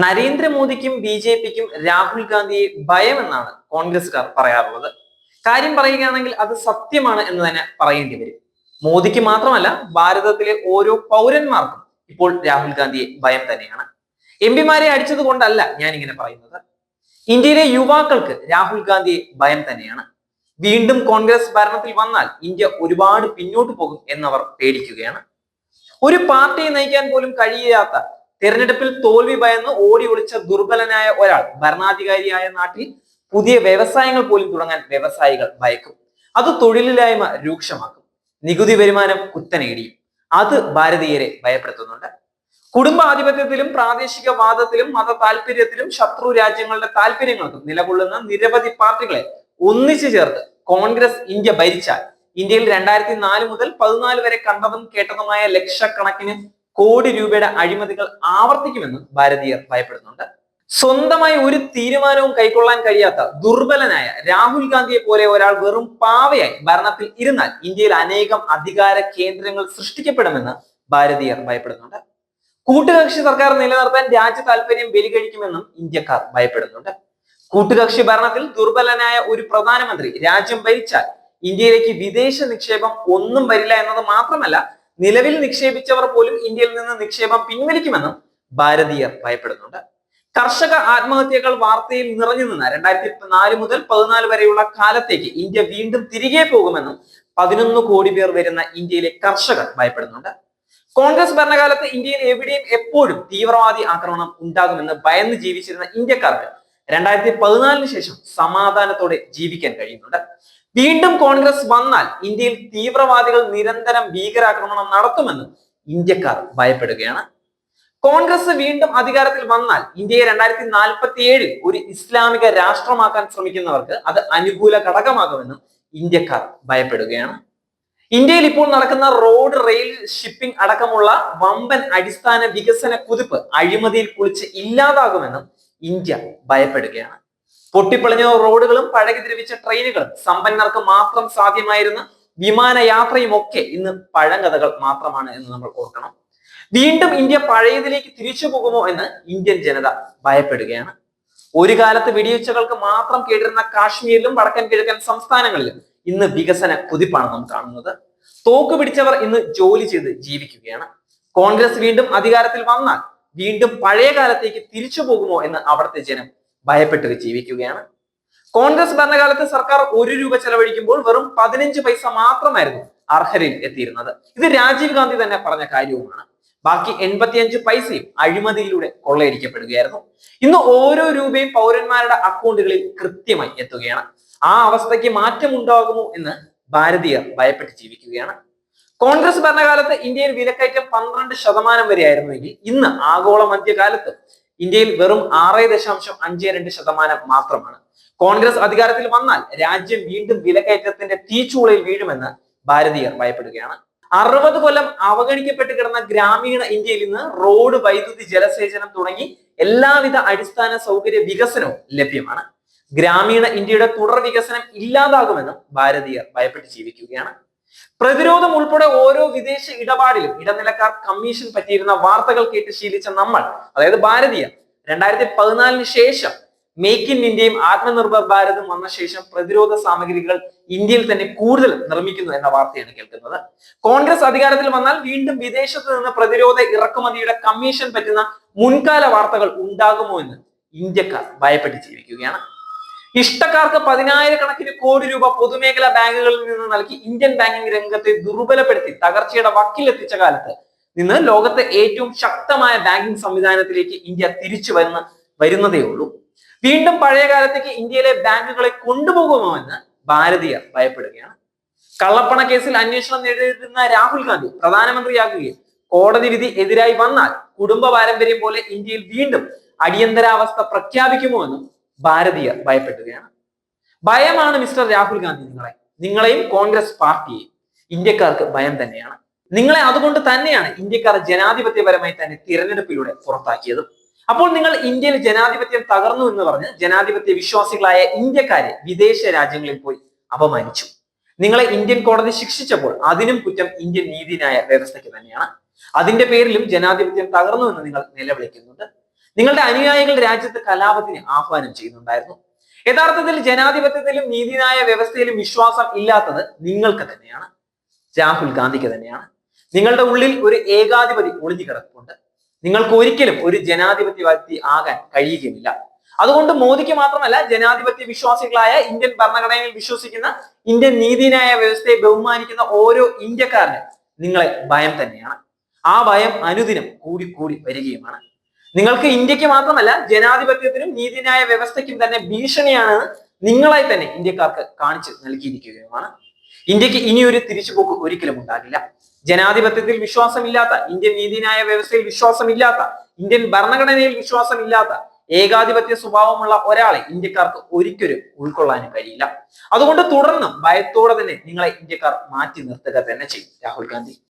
നരേന്ദ്രമോദിക്കും ബി.ജെ.പിക്കും രാഹുൽ ഗാന്ധിയെ ഭയമെന്നാണ് കോൺഗ്രസ്സുകാർ പറയാറുള്ളത്. കാര്യം പറയുകയാണെങ്കിൽ അത് സത്യമാണ് എന്ന് തന്നെ പറയേണ്ടി വരും. മോദിക്ക് മാത്രമല്ല, ഭാരതത്തിലെ ഓരോ പൗരന്മാർക്കും ഇപ്പോൾ രാഹുൽ ഗാന്ധിയെ ഭയം തന്നെയാണ്. എംപിമാരെ അടിച്ചത് കൊണ്ടല്ല ഞാൻ ഇങ്ങനെ പറയുന്നത്. ഇന്ത്യയിലെ യുവാക്കൾക്ക് രാഹുൽ ഗാന്ധിയെ ഭയം തന്നെയാണ്. വീണ്ടും കോൺഗ്രസ് ഭരണത്തിൽ വന്നാൽ ഇന്ത്യ ഒരുപാട് പിന്നോട്ട് പോകും എന്നവർ പേടിക്കുകയാണ്. ഒരു പാർട്ടിയെ നയിക്കാൻ പോലും കഴിയാത്ത, തെരഞ്ഞെടുപ്പിൽ തോൽവി ഭയന്ന് ഓടി ഒളിച്ച ദുർബലനായ ഒരാൾ ഭരണാധികാരിയായ നാട്ടിൽ പുതിയ വ്യവസായങ്ങൾ പോലും തുടങ്ങാൻ വ്യവസായികൾ ഭയക്കും. അത് തൊഴിലില്ലായ്മ രൂക്ഷമാക്കും. നികുതി വരുമാനം കുത്തനെയിടിയും. അത് ഭാരതീയരെ ഭയപ്പെടുത്തുന്നുണ്ട്. കുടുംബാധിപത്യത്തിലും പ്രാദേശികവാദത്തിലും മത താല്പര്യത്തിലും ശത്രു രാജ്യങ്ങളുടെ താല്പര്യങ്ങൾക്കും നിലകൊള്ളുന്ന നിരവധി പാർട്ടികളെ ഒന്നിച്ചു ചേർത്ത് കോൺഗ്രസ് ഇന്ത്യ ഭരിച്ചാൽ ഇന്ത്യയിൽ 2004 മുതൽ 2014 വരെ കണ്ടതും കേട്ടതുമായ ലക്ഷക്കണക്കിന് കോടി രൂപയുടെ അഴിമതികൾ ആവർത്തിക്കുമെന്നും ഭാരതീയർ ഭയപ്പെടുന്നുണ്ട്. സ്വന്തമായി ഒരു തീരുമാനവും കൈക്കൊള്ളാൻ കഴിയാത്ത ദുർബലനായ രാഹുൽ ഗാന്ധിയെ പോലെ ഒരാൾ വെറും പാവയായി ഭരണത്തിൽ ഇരുന്നാൽ ഇന്ത്യയിൽ അനേകം അധികാര കേന്ദ്രങ്ങൾ സൃഷ്ടിക്കപ്പെടുമെന്ന് ഭാരതീയർ ഭയപ്പെടുന്നുണ്ട്. കൂട്ടുകക്ഷി സർക്കാർ നിലനിർത്താൻ രാജ്യ താല്പര്യം ബലികഴിക്കുമെന്നും ഇന്ത്യക്കാർ ഭയപ്പെടുന്നുണ്ട്. കൂട്ടുകക്ഷി ഭരണത്തിൽ ദുർബലനായ ഒരു പ്രധാനമന്ത്രി രാജ്യം ഭരിച്ചാൽ ഇന്ത്യയിലേക്ക് വിദേശ നിക്ഷേപം ഒന്നും വരില്ല എന്നത് മാത്രമല്ല, നിലവിൽ നിക്ഷേപിച്ചവർ പോലും ഇന്ത്യയിൽ നിന്ന് നിക്ഷേപം പിൻവലിക്കുമെന്നും ഭാരതീയർ ഭയപ്പെടുന്നുണ്ട്. കർഷക ആത്മഹത്യകൾ വാർത്തയിൽ നിറഞ്ഞു നിന്ന 2004 മുതൽ 2014 വരെയുള്ള കാലത്തേക്ക് ഇന്ത്യ വീണ്ടും തിരികെ പോകുമെന്നും 11 കോടി പേർ വരുന്ന ഇന്ത്യയിലെ കർഷകർ ഭയപ്പെടുന്നുണ്ട്. കോൺഗ്രസ് ഭരണകാലത്ത് ഇന്ത്യയിൽ എവിടെയും എപ്പോഴും തീവ്രവാദി ആക്രമണം ഉണ്ടാകുമെന്ന് ഭയന്ന് ജീവിച്ചിരുന്ന ഇന്ത്യക്കാർക്ക് 2014 ശേഷം സമാധാനത്തോടെ ജീവിക്കാൻ കഴിയുന്നുണ്ട്. വീണ്ടും കോൺഗ്രസ് വന്നാൽ ഇന്ത്യയിൽ തീവ്രവാദികൾ നിരന്തരം ഭീകരാക്രമണം നടത്തുമെന്നും ഇന്ത്യക്കാർ ഭയപ്പെടുകയാണ്. കോൺഗ്രസ് വീണ്ടും അധികാരത്തിൽ വന്നാൽ ഇന്ത്യയെ 2047 ഒരു ഇസ്ലാമിക രാഷ്ട്രമാക്കാൻ ശ്രമിക്കുന്നവർക്ക് അത് അനുകൂല ഘടകമാകുമെന്നും ഇന്ത്യക്കാർ ഭയപ്പെടുകയാണ്. ഇന്ത്യയിൽ ഇപ്പോൾ നടക്കുന്ന റോഡ്, റെയിൽ, ഷിപ്പിംഗ് അടക്കമുള്ള വമ്പൻ അടിസ്ഥാന വികസന കുതിപ്പ് അഴിമതിയിൽ കുളിച്ച് ഇല്ലാതാകുമെന്നും ഇന്ത്യ ഭയപ്പെടുകയാണ്. പൊട്ടിപ്പൊളിഞ്ഞ റോഡുകളും പഴകി ദ്രവിച്ച ട്രെയിനുകളും സമ്പന്നർക്ക് മാത്രം സാധ്യമായിരുന്ന വിമാനയാത്രയും ഒക്കെ ഇന്ന് പഴങ്കഥകൾ മാത്രമാണ് എന്ന് നമ്മൾ ഓർക്കണം. വീണ്ടും ഇന്ത്യ പഴയതിലേക്ക് തിരിച്ചു പോകുമോ എന്ന് ഇന്ത്യൻ ജനത ഭയപ്പെടുകയാണ്. ഒരു കാലത്ത് വെടിയുച്ചകൾക്ക് മാത്രം കേട്ടിരുന്ന കാശ്മീരിലും വടക്കൻ കിഴക്കൻ സംസ്ഥാനങ്ങളിലും ഇന്ന് വികസന കുതിപ്പാണ് നാം കാണുന്നത്. തോക്ക് പിടിച്ചവർ ഇന്ന് ജോലി ചെയ്ത് ജീവിക്കുകയാണ്. കോൺഗ്രസ് വീണ്ടും അധികാരത്തിൽ വന്നാൽ വീണ്ടും പഴയ കാലത്തേക്ക് തിരിച്ചു പോകുമോ എന്ന് അവിടുത്തെ ജനം ഭയപ്പെട്ട് ജീവിക്കുകയാണ്. കോൺഗ്രസ് ഭരണകാലത്ത് സർക്കാർ 1 രൂപ ചെലവഴിക്കുമ്പോൾ വെറും 15 പൈസ മാത്രമായിരുന്നു അർഹരിൽ എത്തിയിരുന്നത്. ഇത് രാജീവ് ഗാന്ധി തന്നെ പറഞ്ഞ കാര്യവുമാണ്. ബാക്കി 85 പൈസയും അഴിമതിയിലൂടെ കൊള്ളയടിക്കപ്പെടുകയായിരുന്നു. ഇന്ന് ഓരോ രൂപയും പൗരന്മാരുടെ അക്കൗണ്ടുകളിൽ കൃത്യമായി എത്തുകയാണ്. ആ അവസ്ഥയ്ക്ക് മാറ്റം ഉണ്ടാകുമോ എന്ന് ഭാരതീയർ ഭയപ്പെട്ട് ജീവിക്കുകയാണ്. കോൺഗ്രസ് ഭരണകാലത്ത് ഇന്ത്യയിൽ വിലക്കയറ്റം 12% വരെയായിരുന്നുവെങ്കിൽ ഇന്ന് ആഗോള മധ്യകാലത്ത് ഇന്ത്യയിൽ വെറും 6.52% മാത്രമാണ്. കോൺഗ്രസ് അധികാരത്തിൽ വന്നാൽ രാജ്യം വീണ്ടും വിലക്കയറ്റത്തിന്റെ തീച്ചൂളയിൽ വീഴുമെന്ന് ഭാരതീയർ ഭയപ്പെടുകയാണ്. 60 കൊല്ലം അവഗണിക്കപ്പെട്ട് കിടന്ന ഗ്രാമീണ ഇന്ത്യയിൽ ഇന്ന് റോഡ്, വൈദ്യുതി, ജലസേചനം തുടങ്ങി എല്ലാവിധ അടിസ്ഥാന സൗകര്യ വികസനവും ലഭ്യമാണ്. ഗ്രാമീണ ഇന്ത്യയുടെ തുടർ വികസനം ഇല്ലാതാകുമെന്നും ഭാരതീയർ ഭയപ്പെട്ട് ജീവിക്കുകയാണ്. പ്രതിരോധം ഉൾപ്പെടെ ഓരോ വിദേശ ഇടപാടിലും ഇടനിലക്കാർ കമ്മീഷൻ പറ്റിയിരുന്ന വാർത്തകൾ കേട്ട് ശീലിച്ച നമ്മൾ, അതായത് ഭാരതീയർ, 2014 ശേഷം മേക്ക് ഇൻ ഇന്ത്യയും ആത്മനിർഭർ ഭാരതും വന്ന ശേഷം പ്രതിരോധ സാമഗ്രികൾ ഇന്ത്യയിൽ തന്നെ കൂടുതൽ നിർമ്മിക്കുന്നു എന്ന വാർത്തയാണ് കേൾക്കുന്നത്. കോൺഗ്രസ് അധികാരത്തിൽ വന്നാൽ വീണ്ടും വിദേശത്ത് നിന്ന് പ്രതിരോധ ഇറക്കുമതിയുടെ കമ്മീഷൻ പറ്റുന്ന മുൻകാല വാർത്തകൾ ഉണ്ടാകുമോ എന്ന് ഇന്ത്യക്കാർ ഭയപ്പെട്ട് ജീവിക്കുകയാണ്. ഇഷ്ടക്കാർക്ക് 10,000 കോടി രൂപ പൊതുമേഖലാ ബാങ്കുകളിൽ നിന്ന് നൽകി ഇന്ത്യൻ ബാങ്കിംഗ് രംഗത്തെ ദുർബലപ്പെടുത്തി തകർച്ചയുടെ വക്കിലെത്തിച്ച കാലത്ത് നിന്ന് ലോകത്തെ ഏറ്റവും ശക്തമായ ബാങ്കിംഗ് സംവിധാനത്തിലേക്ക് ഇന്ത്യ തിരിച്ചു വരുന്നതേ ഉള്ളൂ. വീണ്ടും പഴയ കാലത്തേക്ക് ഇന്ത്യയിലെ ബാങ്കുകളെ കൊണ്ടുപോകുമോ എന്ന് ഭാരതീയർ ഭയപ്പെടുകയാണ്. കള്ളപ്പണ കേസിൽ അന്വേഷണം നേരിടുന്ന രാഹുൽ ഗാന്ധി പ്രധാനമന്ത്രിയാകുകയും കോടതി വിധി എതിരായി വന്നാൽ കുടുംബ പാരമ്പര്യം പോലെ ഇന്ത്യയിൽ വീണ്ടും അടിയന്തരാവസ്ഥ പ്രഖ്യാപിക്കുമോ എന്നും ഭാരതീയർ ഭയപ്പെടുകയാണ്. ഭയമാണ് മിസ്റ്റർ രാഹുൽ ഗാന്ധി നിങ്ങളെയും കോൺഗ്രസ് പാർട്ടിയെയും. ഇന്ത്യക്കാർക്ക് ഭയം തന്നെയാണ്. നിങ്ങളെ അതുകൊണ്ട് തന്നെയാണ് ഇന്ത്യക്കാർ ജനാധിപത്യപരമായി തന്നെ തിരഞ്ഞെടുപ്പിലൂടെ പുറത്താക്കിയത്. അപ്പോൾ നിങ്ങൾ ഇന്ത്യയിൽ ജനാധിപത്യം തകർന്നു എന്ന് പറഞ്ഞ് ജനാധിപത്യ വിശ്വാസികളായ ഇന്ത്യക്കാരെ വിദേശ രാജ്യങ്ങളിൽ പോയി അപമാനിച്ചു. നിങ്ങളെ ഇന്ത്യൻ കോടതി ശിക്ഷിച്ചപ്പോൾ അതിനും കുറ്റം ഇന്ത്യൻ നീതിന്യായ വ്യവസ്ഥയ്ക്ക് തന്നെയാണ്. അതിന്റെ പേരിലും ജനാധിപത്യം തകർന്നു എന്ന് നിങ്ങൾ നിലവിളിക്കുന്നുണ്ട്. നിങ്ങളുടെ അനുയായികൾ രാജ്യത്ത് കലാപത്തിന് ആഹ്വാനം ചെയ്യുന്നുണ്ടായിരുന്നു. യഥാർത്ഥത്തിൽ ജനാധിപത്യത്തിലും നീതിന്യായ വ്യവസ്ഥയിലും വിശ്വാസം ഇല്ലാത്തത് നിങ്ങൾക്ക് തന്നെയാണ്, രാഹുൽ ഗാന്ധിക്ക് തന്നെയാണ്. നിങ്ങളുടെ ഉള്ളിൽ ഒരു ഏകാധിപതി ഒളിഞ്ഞു കിടപ്പുണ്ട്. നിങ്ങൾക്ക് ഒരിക്കലും ഒരു ജനാധിപത്യവാദി ആകാൻ കഴിയുകയുമില്ല. അതുകൊണ്ട് മോദിക്ക് മാത്രമല്ല, ജനാധിപത്യ വിശ്വാസികളായ ഇന്ത്യൻ ഭരണഘടനയിൽ വിശ്വസിക്കുന്ന, ഇന്ത്യൻ നീതിന്യായ വ്യവസ്ഥയെ ബഹുമാനിക്കുന്ന ഓരോ ഇന്ത്യക്കാരനും നിങ്ങളെ ഭയം തന്നെയാണ്. ആ ഭയം അനുദിനം കൂടി കൂടി വരികയുമാണ്. നിങ്ങൾക്ക് ഇന്ത്യക്ക് മാത്രമല്ല, ജനാധിപത്യത്തിനും നീതിന്യായ വ്യവസ്ഥയ്ക്കും തന്നെ ഭീഷണിയാണെന്ന് നിങ്ങളായി തന്നെ ഇന്ത്യക്കാർക്ക് കാണിച്ചു നൽകിയിരിക്കുകയുമാണ്. ഇന്ത്യക്ക് ഇനിയൊരു തിരിച്ചുപോക്ക് ഒരിക്കലും ഉണ്ടാകില്ല. ജനാധിപത്യത്തിൽ വിശ്വാസമില്ലാത്ത, ഇന്ത്യൻ നീതിന്യായ വ്യവസ്ഥയിൽ വിശ്വാസമില്ലാത്ത, ഇന്ത്യൻ ഭരണഘടനയിൽ വിശ്വാസമില്ലാത്ത, ഏകാധിപത്യ സ്വഭാവമുള്ള ഒരാളെ ഇന്ത്യക്കാർക്ക് ഒരിക്കലും ഉൾക്കൊള്ളാനും കഴിയില്ല. അതുകൊണ്ട് തുടർന്നും ഭയത്തോടെ തന്നെ നിങ്ങളെ ഇന്ത്യക്കാർ മാറ്റി നിർത്തുക തന്നെ ചെയ്യും രാഹുൽ ഗാന്ധി.